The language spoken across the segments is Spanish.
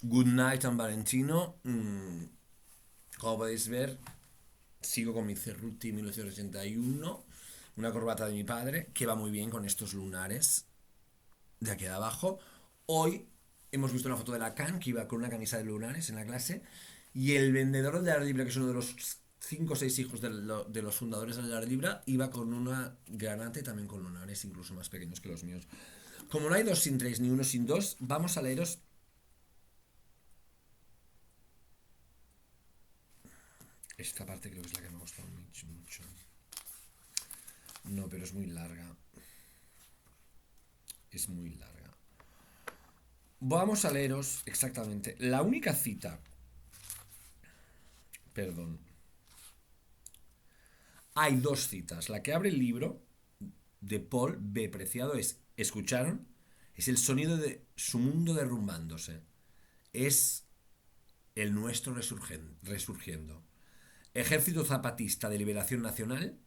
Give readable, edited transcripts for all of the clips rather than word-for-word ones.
Good Night San Valentino. Como podéis ver, sigo con mi Cerruti 1981, una corbata de mi padre, que va muy bien con estos lunares de aquí de abajo. Hoy hemos visto una foto de la Can, que iba con una camisa de lunares en la clase, y el vendedor de la Libra, que es uno de los 5 o 6 hijos de los fundadores de la Libra, iba con una granate también con lunares, incluso más pequeños que los míos. Como no hay dos sin tres ni uno sin dos, vamos a leeros esta parte, creo que es la que me ha gustado mucho, mucho. No, pero es muy larga. Es muy larga. Vamos a leeros exactamente la única cita. Perdón. Hay dos citas. La que abre el libro de Paul B. Preciado es: ¿escucharon? Es el sonido de su mundo derrumbándose. Es el nuestro resurgiendo. Ejército Zapatista de Liberación Nacional,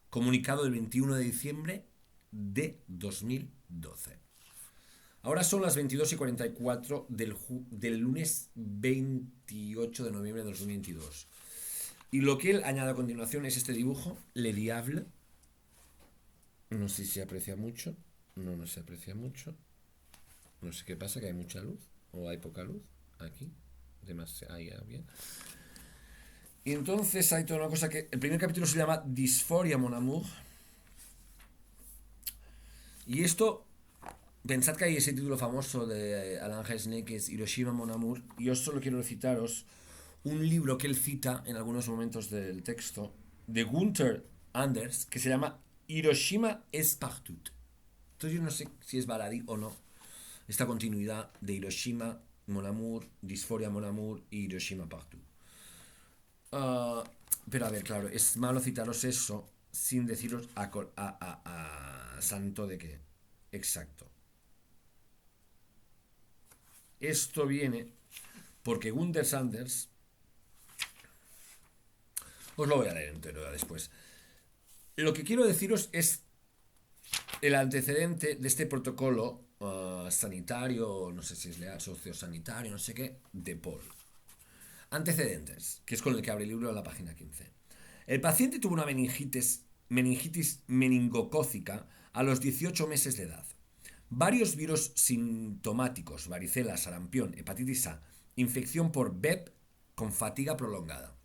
comunicado el 21 de diciembre de 2012. Ahora son las 22:44 del lunes 28 de noviembre de 2022. Y lo que él añade a continuación es este dibujo, Le Diable. No sé si se aprecia mucho. No, no se aprecia mucho. No sé qué pasa, que hay mucha luz. O hay poca luz. Aquí. Ahí, bien. Y entonces hay toda una cosa que... El primer capítulo se llama Dysphoria Mon Amour. Y esto... Pensad que hay ese título famoso de Alain Resnais, que es Hiroshima Mon Amour. Y yo solo quiero recitaros un libro que él cita en algunos momentos del texto, de Gunther Anders, que se llama Hiroshima es partout. Entonces yo no sé si es baladí o no. Esta continuidad de Hiroshima, Mon Amour, Dysphoria Mon Amour y Hiroshima partout. Uh, pero a ver, claro, es malo citaros eso sin deciros a santo de qué. Exacto. Esto viene porque Gunther Sanders, os lo voy a leer entero después. Lo que quiero deciros es el antecedente de este protocolo sanitario, no sé si es leal, sociosanitario, no sé qué, de Paul. Antecedentes, que es con el que abre el libro en la página 15. El paciente tuvo una meningitis meningocócica a los 18 meses de edad. Varios virus sintomáticos, varicela, sarampión, hepatitis A, infección por BEP con fatiga prolongada.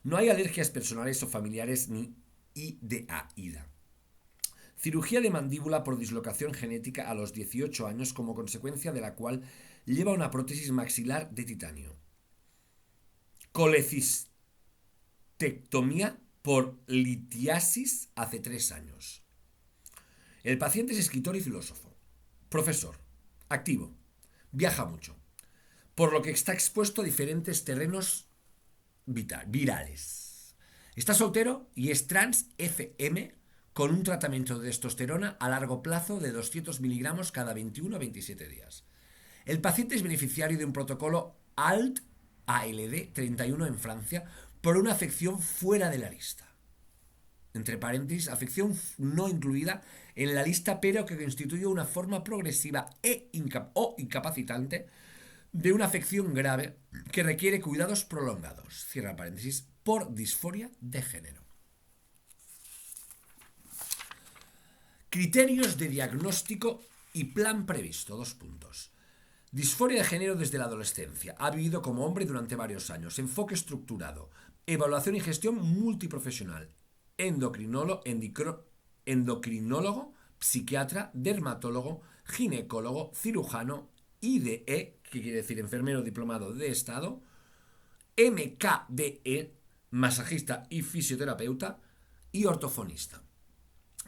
No hay alergias personales o familiares ni IDA. Cirugía de mandíbula por dislocación genética a los 18 años, como consecuencia de la cual lleva una prótesis maxilar de titanio. Colecistectomía por litiasis hace 3 años. El paciente es escritor y filósofo. Profesor. Activo. Viaja mucho. Por lo que está expuesto a diferentes terrenos virales. Está soltero y es trans FM con un tratamiento de testosterona a largo plazo de 200 miligramos cada 21 a 27 días. El paciente es beneficiario de un protocolo ALD 31 en Francia por una afección fuera de la lista. Entre paréntesis, afección no incluida en la lista, pero que constituye una forma progresiva o incapacitante de una afección grave que requiere cuidados prolongados. Cierra paréntesis, por disforia de género. Criterios de diagnóstico y plan previsto. 2 puntos. Disforia de género desde la adolescencia. Ha vivido como hombre durante varios años. Enfoque estructurado. Evaluación y gestión multiprofesional. Endocrinólogo, psiquiatra, dermatólogo, ginecólogo, cirujano, IDE, que quiere decir enfermero diplomado de Estado, MKDE, masajista y fisioterapeuta, y ortofonista.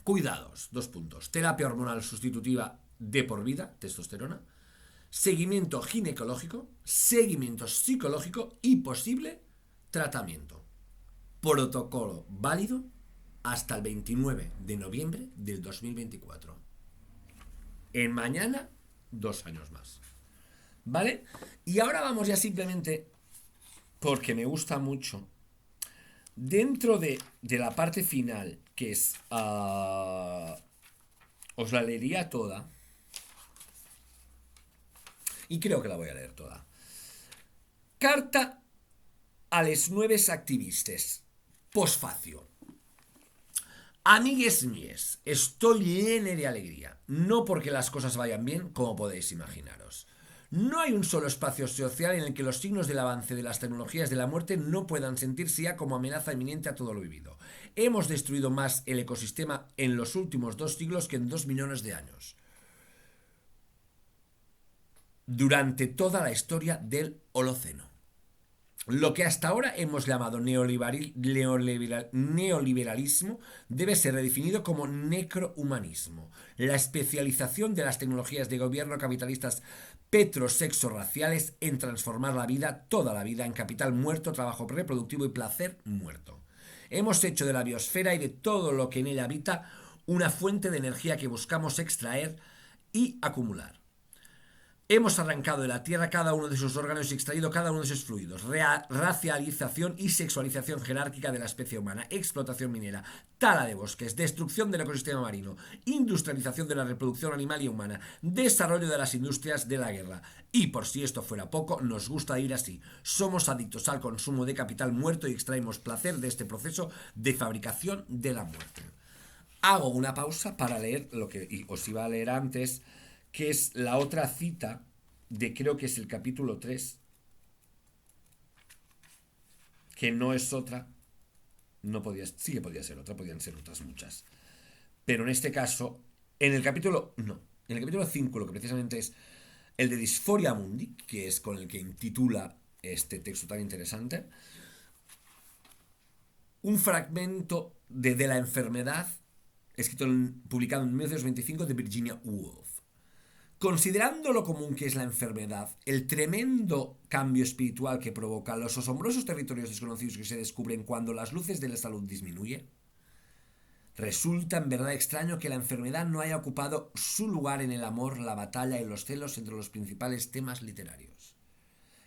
Cuidados, 2 puntos. Terapia hormonal sustitutiva de por vida, testosterona. Seguimiento ginecológico, seguimiento psicológico y posible tratamiento. Protocolo válido hasta el 29 de noviembre del 2024. En mañana, 2 años más. ¿Vale? Y ahora vamos ya simplemente, porque me gusta mucho, dentro de la parte final, que es... os la leería toda. Y creo que la voy a leer toda. Carta a les nueves activistes. Posfacio. Amigues míes, estoy lleno de alegría, no porque las cosas vayan bien, como podéis imaginaros. No hay un solo espacio social en el que los signos del avance de las tecnologías de la muerte no puedan sentirse ya como amenaza inminente a todo lo vivido. Hemos destruido más el ecosistema en los últimos 2 siglos que en 2 millones de años. Durante toda la historia del Holoceno. Lo que hasta ahora hemos llamado neoliberalismo debe ser redefinido como necrohumanismo, la especialización de las tecnologías de gobierno capitalistas petrosexo-raciales en transformar la vida, toda la vida, en capital muerto, trabajo reproductivo y placer muerto. Hemos hecho de la biosfera y de todo lo que en ella habita una fuente de energía que buscamos extraer y acumular. Hemos arrancado de la tierra cada uno de sus órganos y extraído cada uno de sus fluidos. Racialización y sexualización jerárquica de la especie humana, explotación minera, tala de bosques, destrucción del ecosistema marino, industrialización de la reproducción animal y humana, desarrollo de las industrias de la guerra. Y por si esto fuera poco, nos gusta ir así. Somos adictos al consumo de capital muerto y extraemos placer de este proceso de fabricación de la muerte. Hago una pausa para leer lo que os iba a leer antes, que es la otra cita de, creo que es el capítulo 3, que no es otra, no podía, sí que podía ser otra, podían ser otras muchas. Pero en este caso, en el capítulo 5, lo que precisamente es el de Dysphoria Mundi, que es con el que intitula este texto tan interesante, un fragmento de la enfermedad, publicado en 1925 de Virginia Woolf. Considerando lo común que es la enfermedad, el tremendo cambio espiritual que provoca, los asombrosos territorios desconocidos que se descubren cuando las luces de la salud disminuyen, resulta en verdad extraño que la enfermedad no haya ocupado su lugar en el amor, la batalla y los celos entre los principales temas literarios.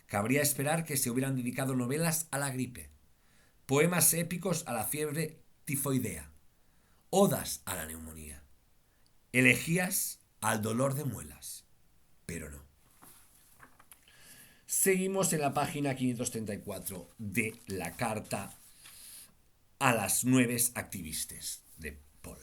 Cabría esperar que se hubieran dedicado novelas a la gripe, poemas épicos a la fiebre tifoidea, odas a la neumonía, elegías al dolor de muelas, pero no. Seguimos en la página 534 de la carta a las nueves activistas de Paul.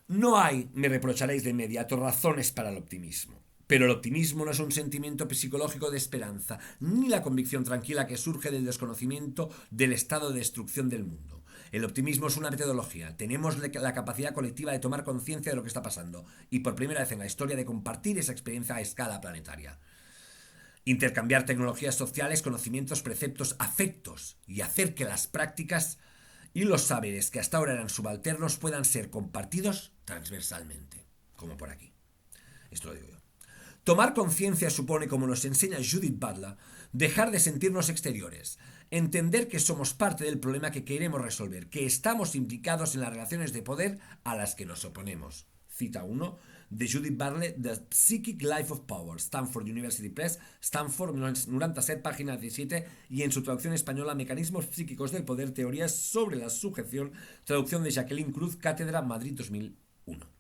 No hay, me reprocharéis de inmediato, razones para el optimismo. Pero el optimismo no es un sentimiento psicológico de esperanza, ni la convicción tranquila que surge del desconocimiento del estado de destrucción del mundo. El optimismo es una metodología. Tenemos la capacidad colectiva de tomar conciencia de lo que está pasando y por primera vez en la historia de compartir esa experiencia a escala planetaria. Intercambiar tecnologías sociales, conocimientos, preceptos, afectos y hacer que las prácticas y los saberes que hasta ahora eran subalternos puedan ser compartidos transversalmente, como por aquí. Esto lo digo yo. Tomar conciencia supone, como nos enseña Judith Butler, dejar de sentirnos exteriores, entender que somos parte del problema que queremos resolver, que estamos implicados en las relaciones de poder a las que nos oponemos. Cita 1 de Judith Butler, The Psychic Life of Power, Stanford University Press, Stanford, 97, página 17, y en su traducción española, Mecanismos psíquicos del poder, teorías sobre la sujeción, traducción de Jacqueline Cruz, Cátedra, Madrid 2001.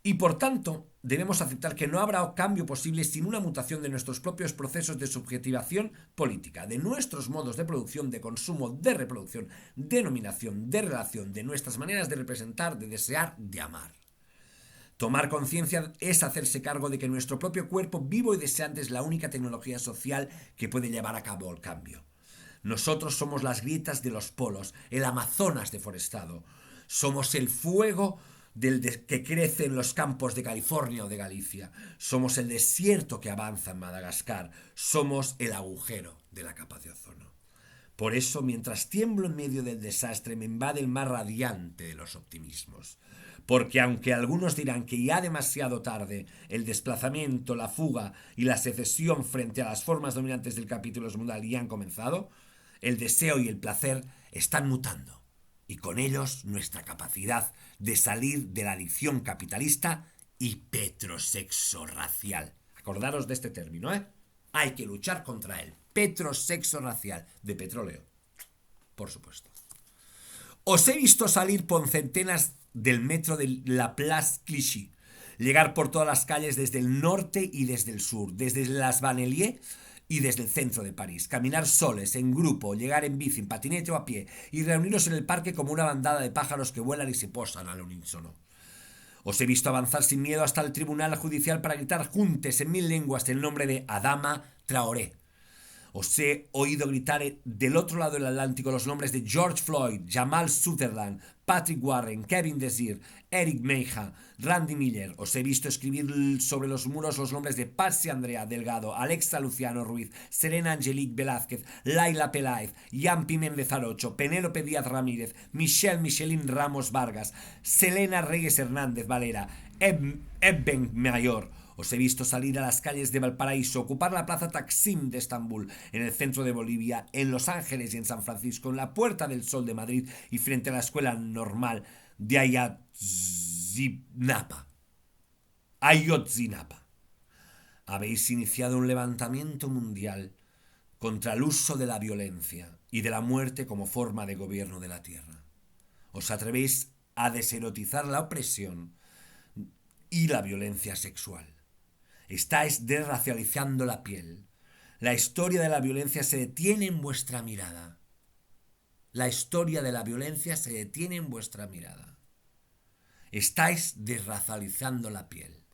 Y por tanto, debemos aceptar que no habrá cambio posible sin una mutación de nuestros propios procesos de subjetivación política, de nuestros modos de producción, de consumo, de reproducción, de nominación, de relación, de nuestras maneras de representar, de desear, de amar. Tomar conciencia es hacerse cargo de que nuestro propio cuerpo vivo y deseante es la única tecnología social que puede llevar a cabo el cambio. Nosotros somos las grietas de los polos, el Amazonas deforestado. Somos el fuego que crece en los campos de California o de Galicia. Somos el desierto que avanza en Madagascar. Somos el agujero de la capa de ozono. Por eso, mientras tiemblo en medio del desastre, me invade el mar radiante de los optimismos. Porque aunque algunos dirán que ya demasiado tarde, el desplazamiento, la fuga y la secesión frente a las formas dominantes del capítulo mundial ya han comenzado, el deseo y el placer están mutando. Y con ellos nuestra capacidad de salir de la adicción capitalista y petrosexo racial. Acordaros de este término, ¿eh? Hay que luchar contra él. Petrosexo racial, de petróleo, por supuesto. Os he visto salir por centenas del metro de la Place Clichy, Llegar por todas las calles desde el norte y desde el sur, desde las Vanelier y desde el centro de París. Caminar soles, en grupo, llegar en bici, en patinete o a pie y reunirnos en el parque como una bandada de pájaros que vuelan y se posan al unísono. Os he visto avanzar sin miedo hasta el tribunal judicial para gritar juntos en 1000 lenguas el nombre de Adama Traoré. Os he oído gritar del otro lado del Atlántico los nombres de George Floyd, Jamal Sutherland, Patrick Warren, Kevin Desir, Eric Meija, Randy Miller. Os he visto escribir sobre los muros los nombres de Patsy Andrea Delgado, Alexa Luciano Ruiz, Serena Angelique Velázquez, Laila Peláez, Jan Piméndez Arocho, Penélope Díaz Ramírez, Michelle Michelin Ramos Vargas, Selena Reyes Hernández Valera, Ebben Mayor. Os he visto salir a las calles de Valparaíso, ocupar la plaza Taksim de Estambul, en el centro de Bolivia, en Los Ángeles y en San Francisco, en la Puerta del Sol de Madrid y frente a la Escuela Normal de Ayotzinapa. Habéis iniciado un levantamiento mundial contra el uso de la violencia y de la muerte como forma de gobierno de la tierra. Os atrevéis a deserotizar la opresión y la violencia sexual. Estáis desracializando la piel. La historia de la violencia se detiene en vuestra mirada. La historia de la violencia se detiene en vuestra mirada. Estáis desracializando la piel.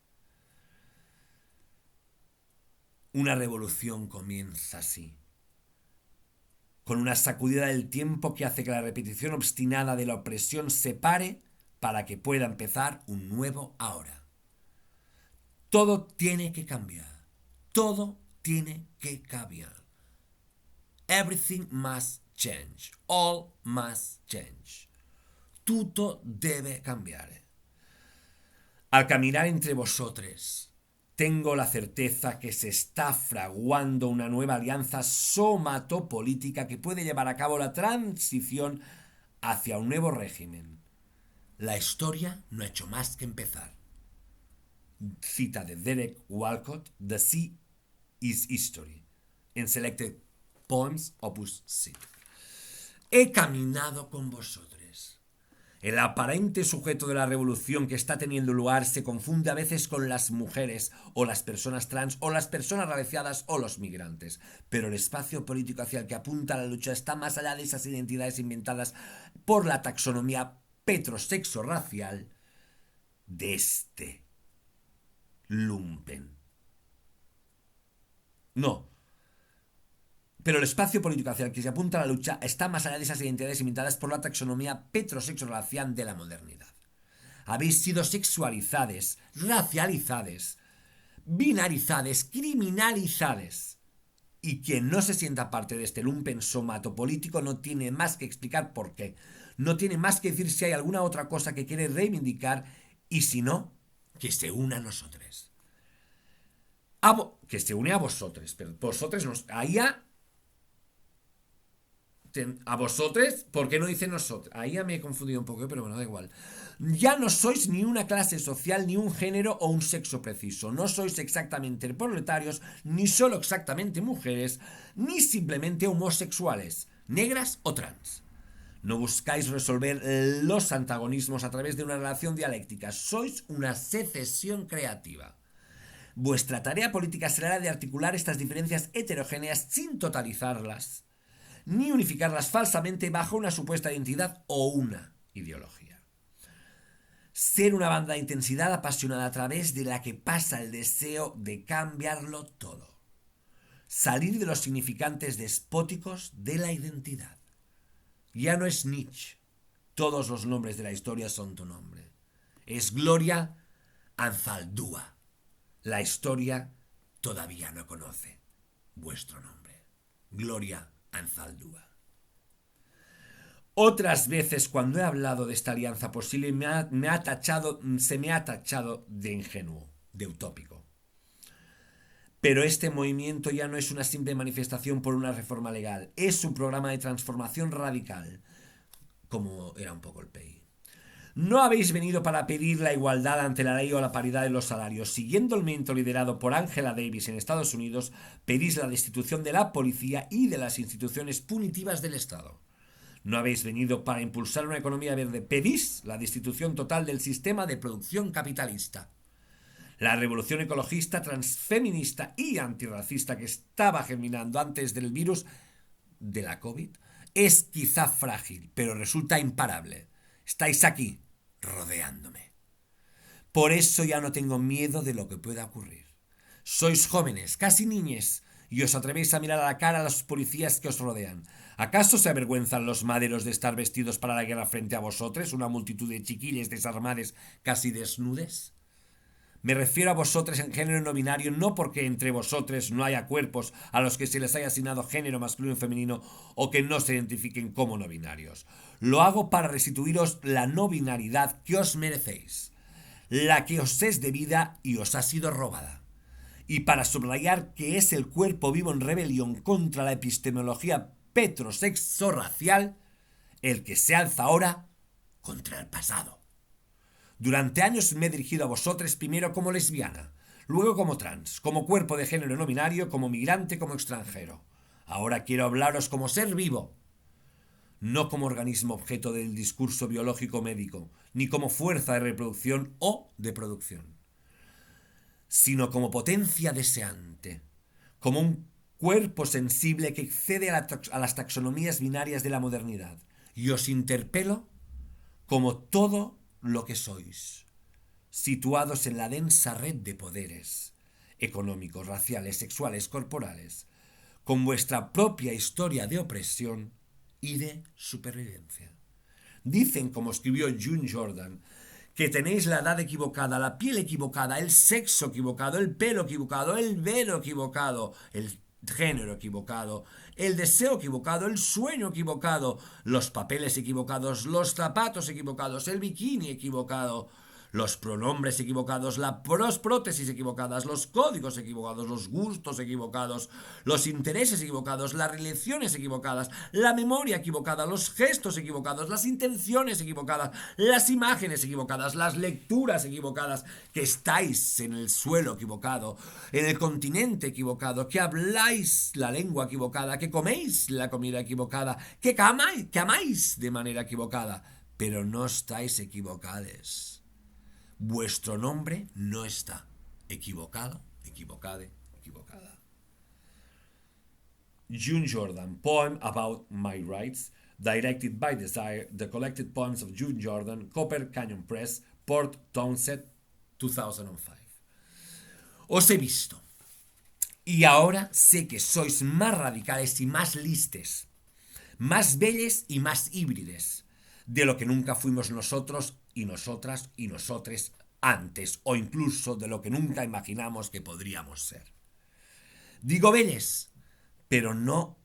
Una revolución comienza así, con una sacudida del tiempo que hace que la repetición obstinada de la opresión se pare para que pueda empezar un nuevo ahora. Todo tiene que cambiar. Todo tiene que cambiar. Everything must change. All must change. Tutto debe cambiar. Al caminar entre vosotros, tengo la certeza que se está fraguando una nueva alianza somatopolítica que puede llevar a cabo la transición hacia un nuevo régimen. La historia no ha hecho más que empezar. Cita de Derek Walcott, The Sea is History, en Selected Poems, Opus 6. He caminado con vosotros. El aparente sujeto de la revolución que está teniendo lugar se confunde a veces con las mujeres, o las personas trans, o las personas raciadas, o los migrantes. Pero el espacio político hacia el que apunta la lucha está más allá de esas identidades inventadas por la taxonomía petrosexo-racial de este lumpen. No. Pero el espacio político hacia el que se apunta la lucha está más allá de esas identidades inventadas por la taxonomía petrosexo-racial de la modernidad. Habéis sido sexualizades, racializades, binarizades, criminalizades. Y quien no se sienta parte de este lumpen somatopolítico no tiene más que explicar por qué. No tiene más que decir si hay alguna otra cosa que quiere reivindicar y si no, que se una a nosotros. Que se une a vosotros, pero vosotros nos... Ahí a vosotros, ¿por qué no dice nosotros? Ahí ya me he confundido un poco, pero bueno, da igual. Ya no sois ni una clase social, ni un género o un sexo preciso. No sois exactamente proletarios, ni solo exactamente mujeres, ni simplemente homosexuales, negras o trans. No buscáis resolver los antagonismos a través de una relación dialéctica. Sois una secesión creativa. Vuestra tarea política será la de articular estas diferencias heterogéneas sin totalizarlas, ni unificarlas falsamente bajo una supuesta identidad o una ideología. Ser una banda de intensidad apasionada a través de la que pasa el deseo de cambiarlo todo. Salir de los significantes despóticos de la identidad. Ya no es Nietzsche. Todos los nombres de la historia son tu nombre. Es Gloria Anzaldúa. La historia todavía no conoce vuestro nombre. Gloria Anzaldúa. Otras veces cuando he hablado de esta alianza posible se me ha tachado de ingenuo, de utópico. Pero este movimiento ya no es una simple manifestación por una reforma legal, es un programa de transformación radical, como era un poco el PEI. No habéis venido para pedir la igualdad ante la ley o la paridad de los salarios. Siguiendo el movimiento liderado por Angela Davis en Estados Unidos, pedís la destitución de la policía y de las instituciones punitivas del Estado. No habéis venido para impulsar una economía verde, pedís la destitución total del sistema de producción capitalista. La revolución ecologista, transfeminista y antirracista que estaba germinando antes del virus de la COVID es quizá frágil, pero resulta imparable. Estáis aquí, rodeándome. Por eso ya no tengo miedo de lo que pueda ocurrir. Sois jóvenes, casi niñes, y os atrevéis a mirar a la cara a los policías que os rodean. ¿Acaso se avergüenzan los maderos de estar vestidos para la guerra frente a vosotros, una multitud de chiquilles desarmades, casi desnudes? Me refiero a vosotros en género no binario no porque entre vosotros no haya cuerpos a los que se les haya asignado género masculino y femenino o que no se identifiquen como no binarios. Lo hago para restituiros la no binariedad que os merecéis, la que os es debida y os ha sido robada. Y para subrayar que es el cuerpo vivo en rebelión contra la epistemología petrosexo-racial el que se alza ahora contra el pasado. Durante años me he dirigido a vosotros primero como lesbiana, luego como trans, como cuerpo de género no binario, como migrante, como extranjero. Ahora quiero hablaros como ser vivo, no como organismo objeto del discurso biológico médico, ni como fuerza de reproducción o de producción, sino como potencia deseante, como un cuerpo sensible que excede a las taxonomías binarias de la modernidad. Y os interpelo como todo lo que sois, situados en la densa red de poderes económicos, raciales, sexuales, corporales, con vuestra propia historia de opresión y de supervivencia. Dicen, como escribió June Jordan, que tenéis la edad equivocada, la piel equivocada, el sexo equivocado, el pelo equivocado, el velo equivocado, el género equivocado, el deseo equivocado, el sueño equivocado, los papeles equivocados, los zapatos equivocados, el bikini equivocado, los pronombres equivocados, las prótesis equivocadas, los códigos equivocados, los gustos equivocados, los intereses equivocados, las relaciones equivocadas, la memoria equivocada, los gestos equivocados, las intenciones equivocadas, las imágenes equivocadas, las lecturas equivocadas, que estáis en el suelo equivocado, en el continente equivocado, que habláis la lengua equivocada, que coméis la comida equivocada, que amáis de manera equivocada, pero no estáis equivocados. Vuestro nombre no está equivocado, equivocade, equivocada. June Jordan, poem about my rights, directed by Desire, the collected poems of June Jordan, Copper Canyon Press, Port Townsend, 2005. Os he visto. Y ahora sé que sois más radicales y más listes, más belles y más híbrides de lo que nunca fuimos nosotros y nosotras y nosotres antes, o incluso de lo que nunca imaginamos que podríamos ser. Digo belles, pero no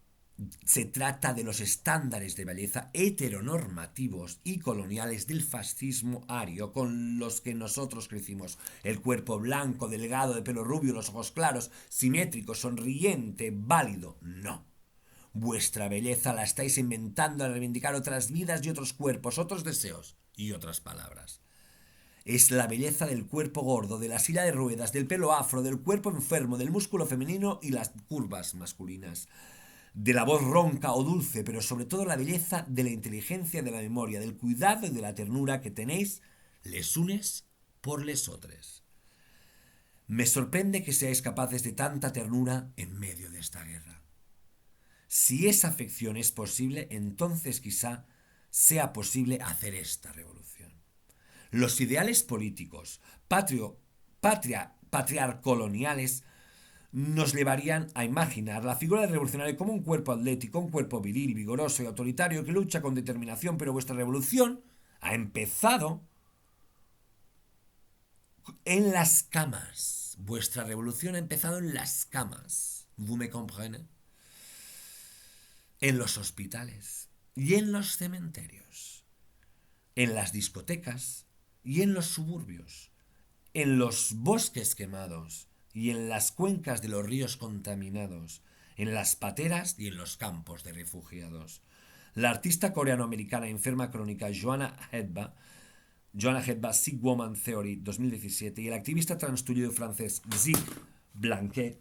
se trata de los estándares de belleza heteronormativos y coloniales del fascismo ario con los que nosotros crecimos. El cuerpo blanco, delgado, de pelo rubio, los ojos claros, simétrico, sonriente, válido. No. Vuestra belleza la estáis inventando al reivindicar otras vidas y otros cuerpos, otros deseos y otras palabras. Es la belleza del cuerpo gordo, de la silla de ruedas, del pelo afro, del cuerpo enfermo, del músculo femenino y las curvas masculinas, de la voz ronca o dulce, pero sobre todo la belleza de la inteligencia, de la memoria, del cuidado y de la ternura que tenéis les unes por lesotres. Me sorprende que seáis capaces de tanta ternura en medio de esta guerra. Si esa afección es posible, entonces quizá sea posible hacer esta revolución. Los ideales políticos patriarcoloniales nos llevarían a imaginar la figura del revolucionario como un cuerpo atlético, un cuerpo viril, vigoroso y autoritario que lucha con determinación, pero vuestra revolución ha empezado en las camas. Vuestra revolución ha empezado en las camas. ¿Vous me comprenez? En los hospitales y en los cementerios, en las discotecas y en los suburbios, en los bosques quemados y en las cuencas de los ríos contaminados, en las pateras y en los campos de refugiados. La artista coreano-americana enferma crónica Joanna Hedba, Sick Woman Theory 2017, y el activista transtulido francés Zig Blanquet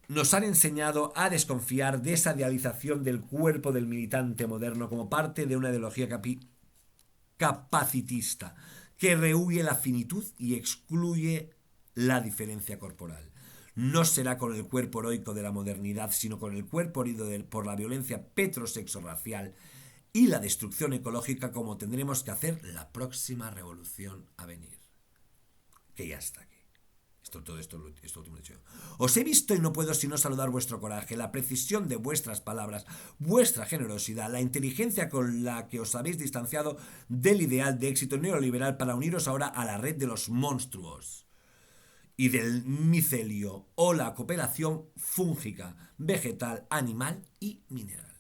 nos han enseñado a desconfiar de esa idealización del cuerpo del militante moderno como parte de una ideología capacitista que rehuye la finitud y excluye la diferencia corporal. No será con el cuerpo heroico de la modernidad, sino con el cuerpo herido por la violencia petrosexo-racial y la destrucción ecológica como tendremos que hacer la próxima revolución a venir. Que ya está aquí. Todo esto último dicho. Os he visto y no puedo sino saludar vuestro coraje, la precisión de vuestras palabras, vuestra generosidad, la inteligencia con la que os habéis distanciado del ideal de éxito neoliberal para uniros ahora a la red de los monstruos y del micelio o la cooperación fúngica, vegetal, animal y mineral.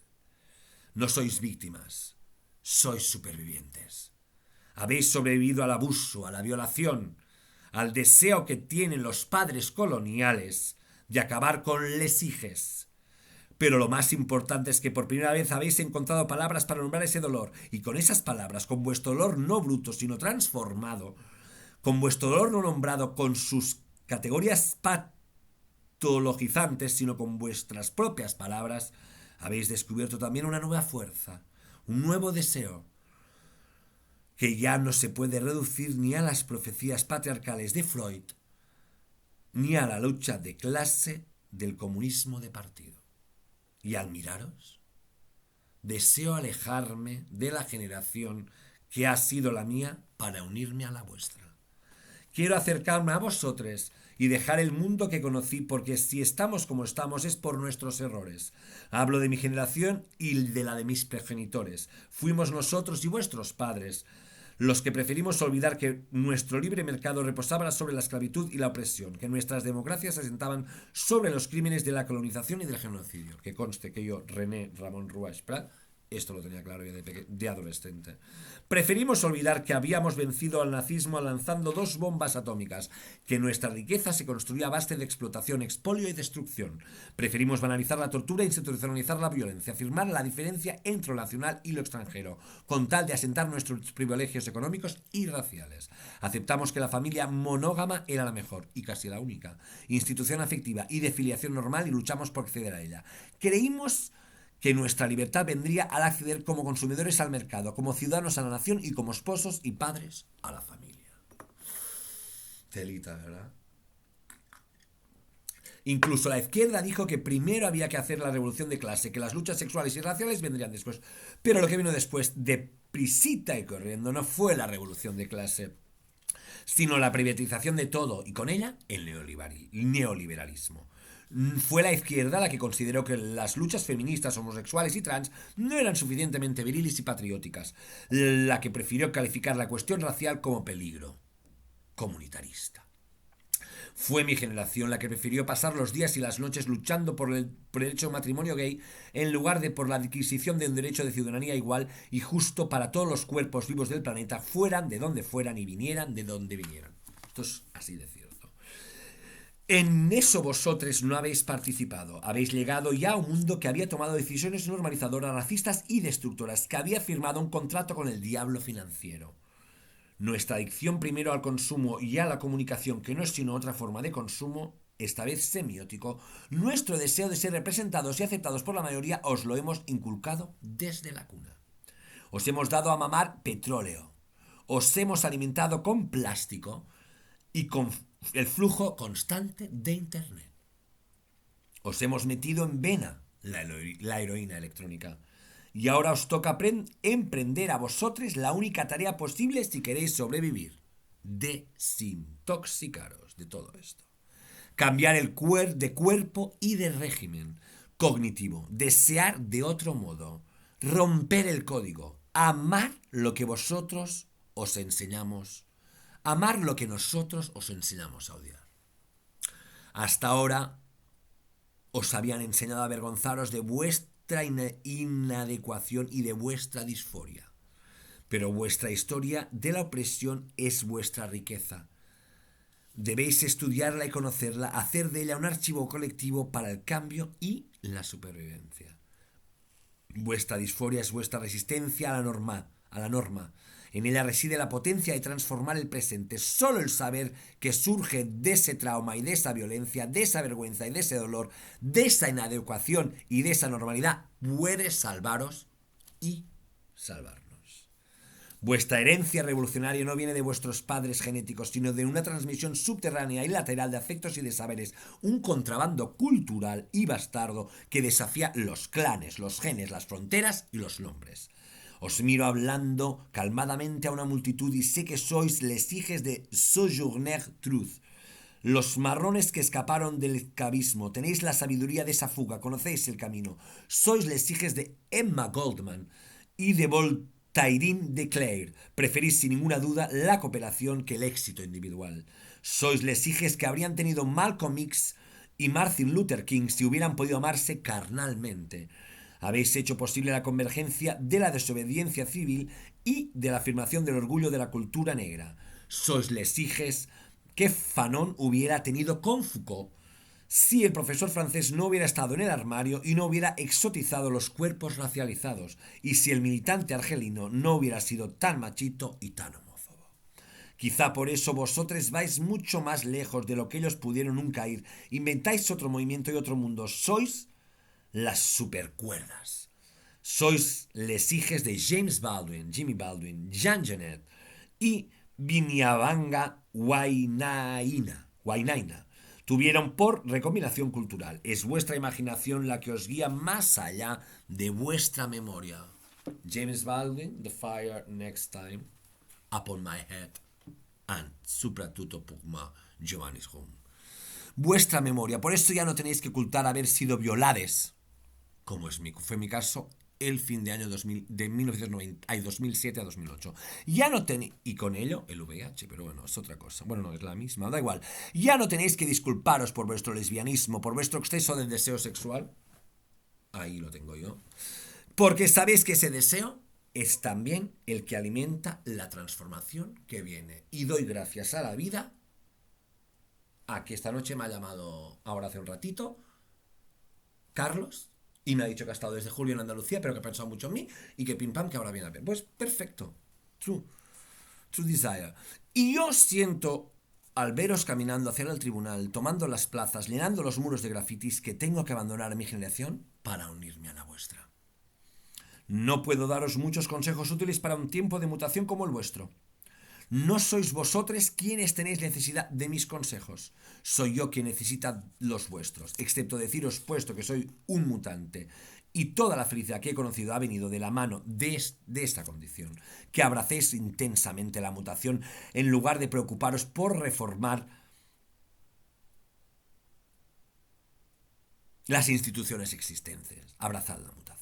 No sois víctimas, sois supervivientes. Habéis sobrevivido al abuso, a la violación, al deseo que tienen los padres coloniales de acabar con les hijes. Pero lo más importante es que por primera vez habéis encontrado palabras para nombrar ese dolor, y con esas palabras, con vuestro dolor no bruto, sino transformado, con vuestro dolor no nombrado con sus categorías patologizantes, sino con vuestras propias palabras, habéis descubierto también una nueva fuerza, un nuevo deseo, que ya no se puede reducir ni a las profecías patriarcales de Freud, ni a la lucha de clase del comunismo de partido. Y al miraros, deseo alejarme de la generación que ha sido la mía para unirme a la vuestra. Quiero acercarme a vosotros y dejar el mundo que conocí, porque si estamos como estamos es por nuestros errores. Hablo de mi generación y de la de mis progenitores. Fuimos nosotros y vuestros padres los que preferimos olvidar que nuestro libre mercado reposaba sobre la esclavitud y la opresión, que nuestras democracias se asentaban sobre los crímenes de la colonización y del genocidio. Que conste que yo, René Ramón Ruach Prat, esto lo tenía claro ya de adolescente. Preferimos olvidar que habíamos vencido al nazismo lanzando 2 bombas atómicas, que nuestra riqueza se construía a base de explotación, expolio y destrucción. Preferimos banalizar la tortura e institucionalizar la violencia, afirmar la diferencia entre lo nacional y lo extranjero, con tal de asentar nuestros privilegios económicos y raciales. Aceptamos que la familia monógama era la mejor, y casi la única, institución afectiva y de filiación normal, y luchamos por acceder a ella. Creímos que nuestra libertad vendría al acceder como consumidores al mercado, como ciudadanos a la nación y como esposos y padres a la familia. Telita, ¿verdad? Incluso la izquierda dijo que primero había que hacer la revolución de clase, que las luchas sexuales y raciales vendrían después. Pero lo que vino después, deprisita y corriendo, no fue la revolución de clase, sino la privatización de todo, y con ella el neoliberalismo. Fue la izquierda la que consideró que las luchas feministas, homosexuales y trans no eran suficientemente viriles y patrióticas, la que prefirió calificar la cuestión racial como peligro comunitarista. Fue mi generación la que prefirió pasar los días y las noches luchando por el derecho al matrimonio gay en lugar de por la adquisición de un derecho de ciudadanía igual y justo para todos los cuerpos vivos del planeta, fueran de donde fueran y vinieran de donde vinieran. Esto es así de cierto. En eso vosotros no habéis participado. Habéis llegado ya a un mundo que había tomado decisiones normalizadoras, racistas y destructoras, que había firmado un contrato con el diablo financiero. Nuestra adicción primero al consumo y a la comunicación, que no es sino otra forma de consumo, esta vez semiótico, nuestro deseo de ser representados y aceptados por la mayoría, os lo hemos inculcado desde la cuna. Os hemos dado a mamar petróleo. Os hemos alimentado con plástico y con el flujo constante de Internet. Os hemos metido en vena la heroína electrónica. Y ahora os toca emprender a vosotros la única tarea posible si queréis sobrevivir. Desintoxicaros de todo esto. Cambiar el de cuerpo y de régimen cognitivo. Desear de otro modo. Romper el código. Amar lo que vosotros os enseñamos. Amar lo que nosotros os enseñamos a odiar. Hasta ahora os habían enseñado a avergonzaros de vuestra inadecuación y de vuestra disforia. Pero vuestra historia de la opresión es vuestra riqueza. Debéis estudiarla y conocerla, hacer de ella un archivo colectivo para el cambio y la supervivencia. Vuestra disforia es vuestra resistencia a la norma. En ella reside la potencia de transformar el presente. Solo el saber que surge de ese trauma y de esa violencia, de esa vergüenza y de ese dolor, de esa inadecuación y de esa normalidad, puede salvaros y salvarnos. Vuestra herencia revolucionaria no viene de vuestros padres genéticos, sino de una transmisión subterránea y lateral de afectos y de saberes, un contrabando cultural y bastardo que desafía los clanes, los genes, las fronteras y los nombres. Os miro hablando calmadamente a una multitud y sé que sois les hijes de Sojourner Truth, los marrones que escaparon del esclavismo. Tenéis la sabiduría de esa fuga, conocéis el camino. Sois les hijes de Emma Goldman y de Voltaire de Clare. Preferís sin ninguna duda la cooperación que el éxito individual. Sois les hijes que habrían tenido Malcolm X y Martin Luther King si hubieran podido amarse carnalmente. Habéis hecho posible la convergencia de la desobediencia civil y de la afirmación del orgullo de la cultura negra. Sois les hijes que Fanon hubiera tenido con Foucault si el profesor francés no hubiera estado en el armario y no hubiera exotizado los cuerpos racializados, y si el militante argelino no hubiera sido tan machito y tan homófobo. Quizá por eso vosotros vais mucho más lejos de lo que ellos pudieron nunca ir. Inventáis otro movimiento y otro mundo. Sois las supercuerdas. Sois les hijes de James Baldwin, Jimmy Baldwin, Jean Genet y Binyavanga Wainaina. Tuvieron por recombinación cultural. Es vuestra imaginación la que os guía más allá de vuestra memoria. James Baldwin, The Fire Next Time, Upon My Head, and soprattutto pour moi, Giovanni's Home. Vuestra memoria, por esto ya no tenéis que ocultar haber sido violades, como fue mi caso, el fin de año 2000, de 2007 a 2008. Ya no tenéis, y con ello el VIH, pero bueno, es otra cosa. Bueno, no, es la misma, da igual. Ya no tenéis que disculparos por vuestro lesbianismo, por vuestro exceso de deseo sexual. Ahí lo tengo yo. Porque sabéis que ese deseo es también el que alimenta la transformación que viene. Y doy gracias a la vida a que esta noche me ha llamado, ahora hace un ratito, Carlos, y me ha dicho que ha estado desde julio en Andalucía, pero que ha pensado mucho en mí y que pim pam, que ahora viene a ver. Pues perfecto. True desire. Y yo siento, al veros caminando hacia el tribunal, tomando las plazas, llenando los muros de grafitis, que tengo que abandonar a mi generación para unirme a la vuestra. No puedo daros muchos consejos útiles para un tiempo de mutación como el vuestro. No sois vosotros quienes tenéis necesidad de mis consejos. Soy yo quien necesita los vuestros, excepto deciros, puesto que soy un mutante y toda la felicidad que he conocido ha venido de la mano de esta condición, que abracéis intensamente la mutación en lugar de preocuparos por reformar las instituciones existentes. Abrazad la mutación.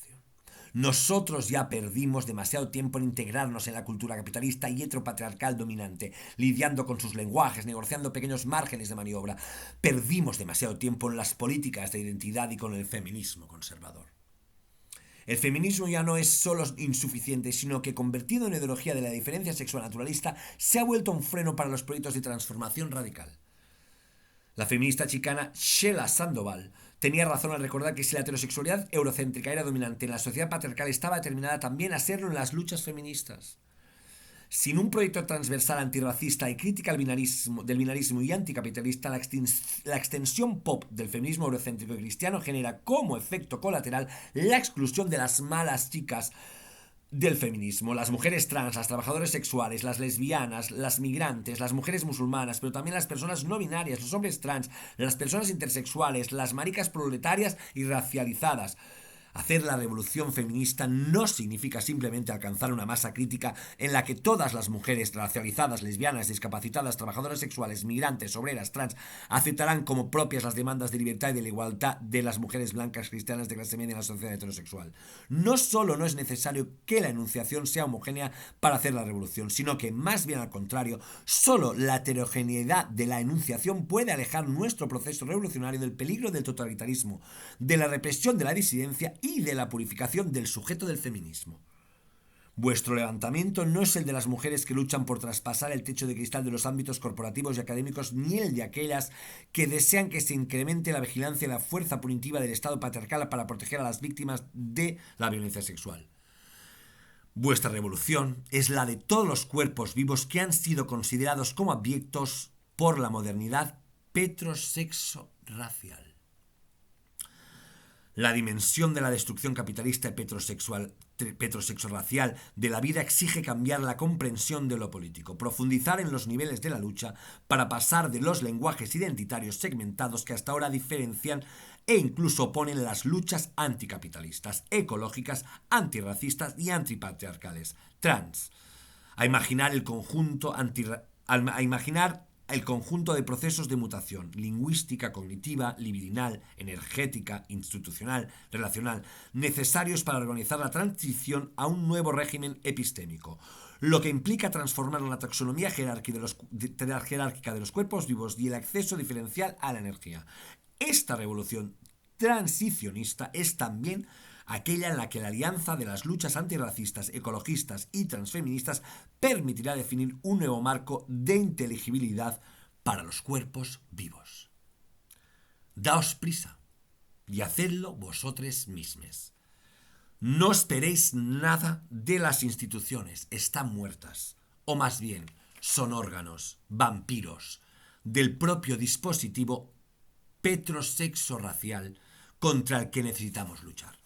Nosotros ya perdimos demasiado tiempo en integrarnos en la cultura capitalista y heteropatriarcal dominante, lidiando con sus lenguajes, negociando pequeños márgenes de maniobra. Perdimos demasiado tiempo en las políticas de identidad y con el feminismo conservador. El feminismo ya no es solo insuficiente, sino que, convertido en ideología de la diferencia sexual naturalista, se ha vuelto un freno para los proyectos de transformación radical. La feminista chicana Sheila Sandoval tenía razón al recordar que si la heterosexualidad eurocéntrica era dominante en la sociedad patriarcal, estaba determinada también a serlo en las luchas feministas. Sin un proyecto transversal antirracista y crítica del binarismo y anticapitalista, la extensión pop del feminismo eurocéntrico y cristiano genera como efecto colateral la exclusión de las malas chicas del feminismo, las mujeres trans, las trabajadoras sexuales, las lesbianas, las migrantes, las mujeres musulmanas, pero también las personas no binarias, los hombres trans, las personas intersexuales, las maricas proletarias y racializadas. Hacer la revolución feminista no significa simplemente alcanzar una masa crítica en la que todas las mujeres racializadas, lesbianas, discapacitadas, trabajadoras sexuales, migrantes, obreras, trans, aceptarán como propias las demandas de libertad y de la igualdad de las mujeres blancas cristianas de clase media en la sociedad heterosexual. No solo no es necesario que la enunciación sea homogénea para hacer la revolución, sino que, más bien al contrario, solo la heterogeneidad de la enunciación puede alejar nuestro proceso revolucionario del peligro del totalitarismo, de la represión de la disidencia y de la purificación del sujeto del feminismo. Vuestro levantamiento no es el de las mujeres que luchan por traspasar el techo de cristal de los ámbitos corporativos y académicos, ni el de aquellas que desean que se incremente la vigilancia y la fuerza punitiva del Estado patriarcal para proteger a las víctimas de la violencia sexual. Vuestra revolución es la de todos los cuerpos vivos que han sido considerados como abyectos por la modernidad petrosexo-racial. La dimensión de la destrucción capitalista y petrosexual petrosexorracial de la vida exige cambiar la comprensión de lo político, profundizar en los niveles de la lucha para pasar de los lenguajes identitarios segmentados que hasta ahora diferencian e incluso oponen las luchas anticapitalistas, ecológicas, antirracistas y antipatriarcales, trans, a imaginar el conjunto de procesos de mutación lingüística, cognitiva, libidinal, energética, institucional, relacional, necesarios para organizar la transición a un nuevo régimen epistémico, lo que implica transformar la taxonomía jerárquica de los cuerpos vivos y el acceso diferencial a la energía. Esta revolución transicionista es también aquella en la que la alianza de las luchas antirracistas, ecologistas y transfeministas permitirá definir un nuevo marco de inteligibilidad para los cuerpos vivos. Daos prisa y hacedlo vosotros mismos. No esperéis nada de las instituciones, están muertas, o más bien, son órganos, vampiros, del propio dispositivo petrosexorracial contra el que necesitamos luchar.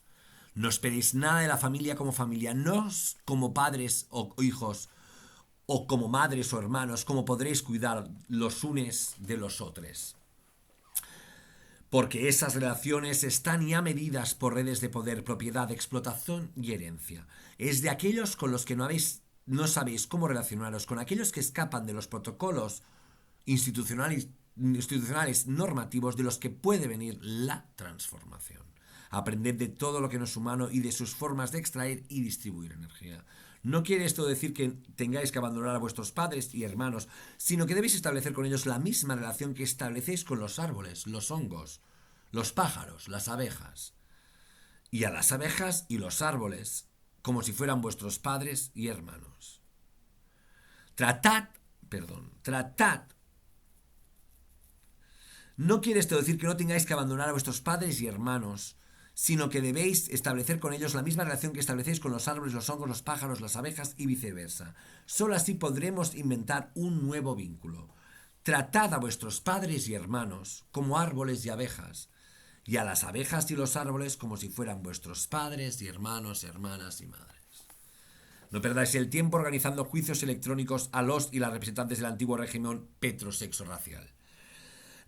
No esperéis nada de la familia como familia, no como padres o hijos, o como madres o hermanos, como podréis cuidar los unes de los otros. Porque esas relaciones están ya medidas por redes de poder, propiedad, explotación y herencia. Es de aquellos con los que no sabéis cómo relacionaros, con aquellos que escapan de los protocolos institucionales normativos de los que puede venir la transformación. Aprended de todo lo que no es humano y de sus formas de extraer y distribuir energía. No quiere esto decir que tengáis que abandonar a vuestros padres y hermanos, sino que debéis establecer con ellos la misma relación que establecéis con los árboles, los hongos, los pájaros, las abejas. Y a las abejas y los árboles, como si fueran vuestros padres y hermanos. Tratad. No quiere esto decir que no tengáis que abandonar a vuestros padres y hermanos, sino que debéis establecer con ellos la misma relación que establecéis con los árboles, los hongos, los pájaros, las abejas y viceversa. Solo así podremos inventar un nuevo vínculo. Tratad a vuestros padres y hermanos como árboles y abejas, y a las abejas y los árboles como si fueran vuestros padres y hermanos, hermanas y madres. No perdáis el tiempo organizando juicios electrónicos a los y las representantes del antiguo régimen petrosexorracial.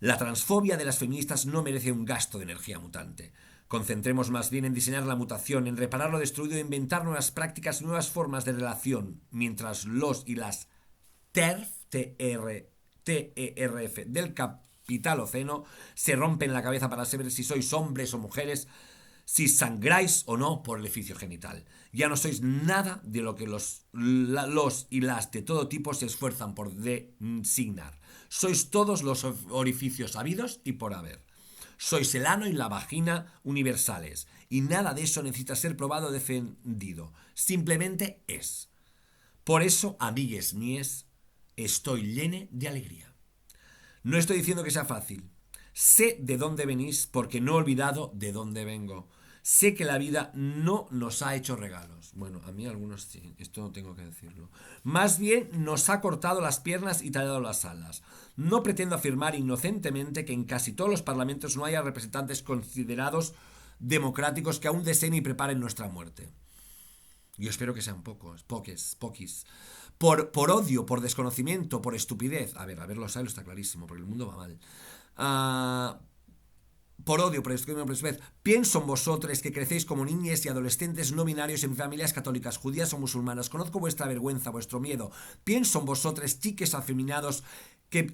La transfobia de las feministas no merece un gasto de energía mutante. Concentremos más bien en diseñar la mutación, en reparar lo destruido e inventar nuevas prácticas, nuevas formas de relación, mientras los y las TERF del capitaloceno se rompen la cabeza para saber si sois hombres o mujeres, si sangráis o no por el orificio genital. Ya no sois nada de lo que los y las de todo tipo se esfuerzan por designar. Sois todos los orificios habidos y por haber. Sois el ano y la vagina universales, y nada de eso necesita ser probado o defendido. Simplemente es. Por eso, amigues míes, estoy lleno de alegría. No estoy diciendo que sea fácil. Sé de dónde venís porque no he olvidado de dónde vengo. Sé que la vida no nos ha hecho regalos. Bueno, a mí algunos sí, esto no tengo que decirlo. Más bien nos ha cortado las piernas y tallado las alas. No pretendo afirmar inocentemente que en casi todos los parlamentos no haya representantes considerados democráticos que aún deseen y preparen nuestra muerte. Yo espero que sean poquis. Por odio, por desconocimiento, por estupidez. A ver, los hay, está clarísimo, porque el mundo va mal. Por odio, por estupidez. Pienso en vosotros que crecéis como niñas y adolescentes no binarios en familias católicas, judías o musulmanas. Conozco vuestra vergüenza, vuestro miedo. Pienso en vosotros, chiques afeminadas que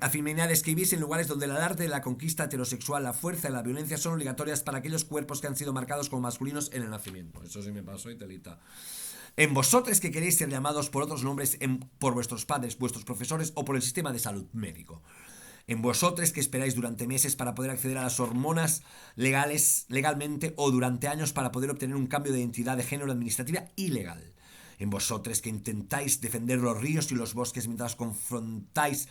vivís en lugares donde el arte de la conquista heterosexual, la fuerza y la violencia son obligatorias para aquellos cuerpos que han sido marcados como masculinos en el nacimiento. Eso sí me pasó y telita. En vosotros que queréis ser llamados por otros nombres por vuestros padres, vuestros profesores o por el sistema de salud médico. En vosotros que esperáis durante meses para poder acceder a las hormonas legalmente o durante años para poder obtener un cambio de identidad de género administrativa ilegal. En vosotros que intentáis defender los ríos y los bosques mientras confrontáis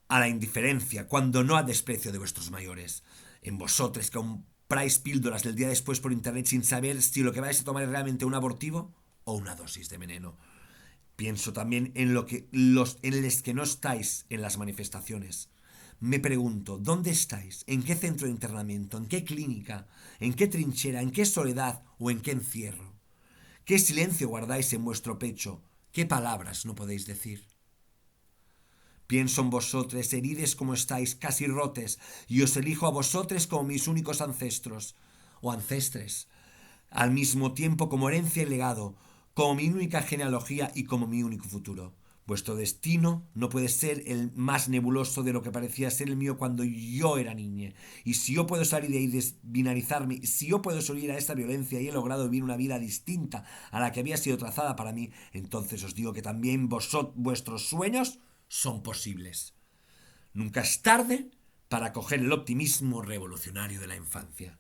a la indiferencia cuando no a desprecio de vuestros mayores. En vosotros que compráis píldoras del día después por internet sin saber si lo que vais a tomar es realmente un abortivo o una dosis de veneno. Pienso también en los que no estáis en las manifestaciones. Me pregunto, ¿dónde estáis? ¿En qué centro de internamiento? ¿En qué clínica? ¿En qué trinchera? ¿En qué soledad? ¿O en qué encierro? ¿Qué silencio guardáis en vuestro pecho? ¿Qué palabras no podéis decir? Pienso en vosotros, herides como estáis, casi rotes, y os elijo a vosotros como mis únicos ancestros, o ancestres, al mismo tiempo como herencia y legado, como mi única genealogía y como mi único futuro. Vuestro destino no puede ser el más nebuloso de lo que parecía ser el mío cuando yo era niña. Y si yo puedo salir de ahí y desbinarizarme, si yo puedo salir a esta violencia y he logrado vivir una vida distinta a la que había sido trazada para mí, entonces os digo que también vuestros sueños son posibles. Nunca es tarde para coger el optimismo revolucionario de la infancia.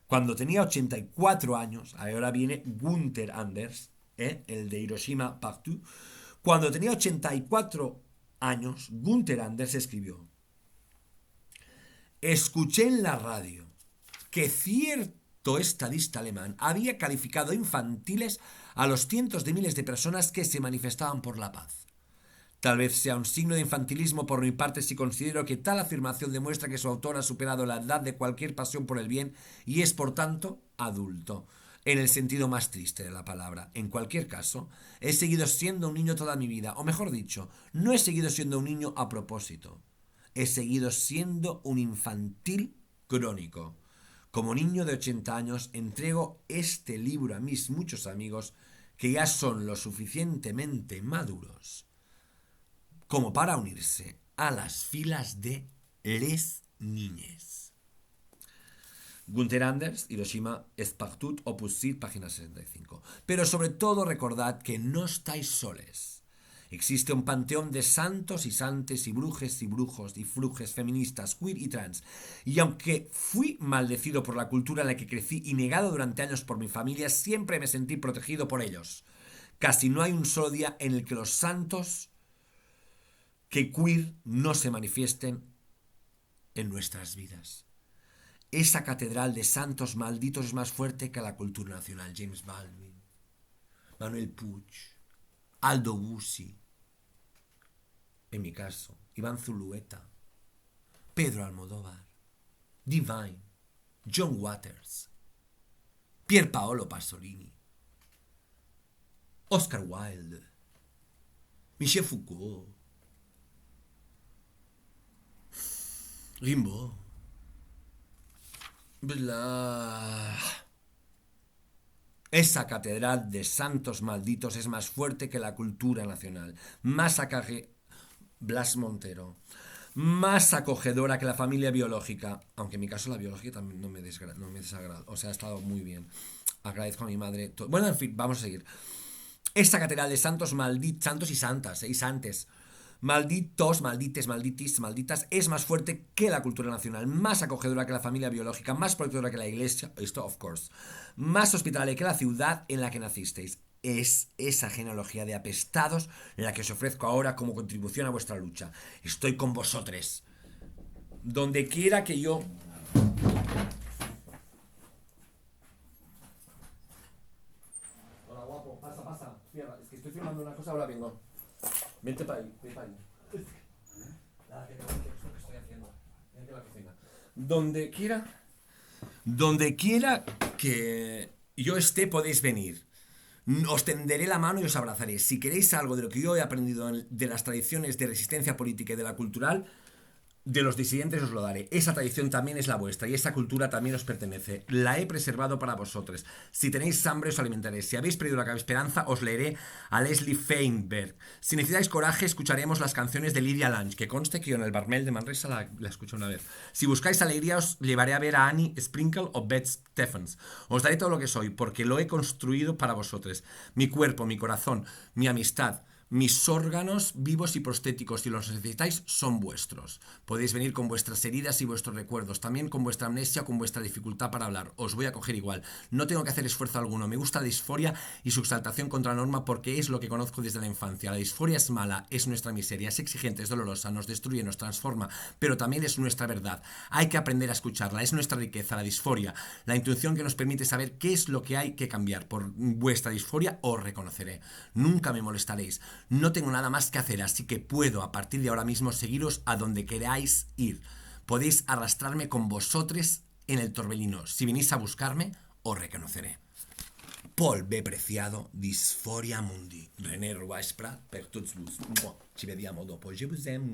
Cuando tenía 84 años, ahora viene Gunther Anders, el de Hiroshima Partout. Cuando tenía 84 años, Gunther Anders escribió: escuché en la radio que cierto estadista alemán había calificado infantiles a los cientos de miles de personas que se manifestaban por la paz. Tal vez sea un signo de infantilismo por mi parte si considero que tal afirmación demuestra que su autor ha superado la edad de cualquier pasión por el bien y es, por tanto, adulto, en el sentido más triste de la palabra. En cualquier caso, he seguido siendo un niño toda mi vida, o mejor dicho, no he seguido siendo un niño a propósito. He seguido siendo un infantil crónico. Como niño de 80 años, entrego este libro a mis muchos amigos que ya son lo suficientemente maduros como para unirse a las filas de les niñes. Gunther Anders, Hiroshima Partout, Opus 6, página 65. Pero sobre todo recordad que no estáis soles. Existe un panteón de santos y santes y brujes y brujos y frujes feministas, queer y trans. Y aunque fui maldecido por la cultura en la que crecí y negado durante años por mi familia, siempre me sentí protegido por ellos. Casi no hay un solo día en el que los santos que queer no se manifiesten en nuestras vidas. Esa catedral de santos malditos es más fuerte que la cultura nacional. James Baldwin, Manuel Puig, Aldo Bussi, en mi caso, Iván Zulueta, Pedro Almodóvar, Divine, John Waters, Pier Paolo Pasolini, Oscar Wilde, Michel Foucault, Rimbaud. Blah. Esa catedral de santos malditos es más fuerte que la cultura nacional, más Blas Montero, más acogedora que la familia biológica, aunque en mi caso la biológica también no me desagrada, o sea, ha estado muy bien. Agradezco a mi madre. Bueno, en fin, vamos a seguir. Esta catedral de santos santos y santas, y santes, malditos, maldites, malditis, malditas, es más fuerte que la cultura nacional, más acogedora que la familia biológica, más protectora que la iglesia, esto of course, más hospitalaria que la ciudad en la que nacisteis. Es esa genealogía de apestados la que os ofrezco ahora como contribución a vuestra lucha. Estoy con vosotros. Donde quiera que yo... Hola, guapo, pasa, pasa. Cierra, es que estoy filmando una cosa, ahora vengo. Vente para ahí, vente para ahí. Nada, que es lo que estoy haciendo. Vente a la cocina. Donde quiera que yo esté, podéis venir. Os tenderé la mano y os abrazaré. Si queréis algo de lo que yo he aprendido de las tradiciones de resistencia política y de la cultural, de los disidentes os lo daré. Esa tradición también es la vuestra y esa cultura también os pertenece. La he preservado para vosotros. Si tenéis hambre os alimentaré. Si habéis perdido la esperanza os leeré a Leslie Feinberg. Si necesitáis coraje escucharemos las canciones de Lydia Lange, que conste que yo en el Barmel de Manresa la escuché una vez. Si buscáis alegría os llevaré a ver a Annie Sprinkle o Beth Stephens. Os daré todo lo que soy porque lo he construido para vosotros. Mi cuerpo, mi corazón, mi amistad. Mis órganos vivos y prostéticos, si los necesitáis, son vuestros. Podéis venir con vuestras heridas y vuestros recuerdos, también con vuestra amnesia o con vuestra dificultad para hablar. Os voy a coger igual. No tengo que hacer esfuerzo alguno. Me gusta la disforia y su exaltación contra la norma porque es lo que conozco desde la infancia. La disforia es mala, es nuestra miseria, es exigente, es dolorosa, nos destruye, nos transforma, pero también es nuestra verdad. Hay que aprender a escucharla, es nuestra riqueza, la disforia, la intuición que nos permite saber qué es lo que hay que cambiar. Por vuestra disforia os reconoceré. Nunca me molestaréis. No tengo nada más que hacer, así que puedo a partir de ahora mismo seguiros a donde queráis ir. Podéis arrastrarme con vosotros en el torbellino. Si venís a buscarme, os reconoceré. Paul B. Preciado, Disforia Mundi. René Ruaix Prat, per tots vos. Ci vediamo dopo. Je vous aime.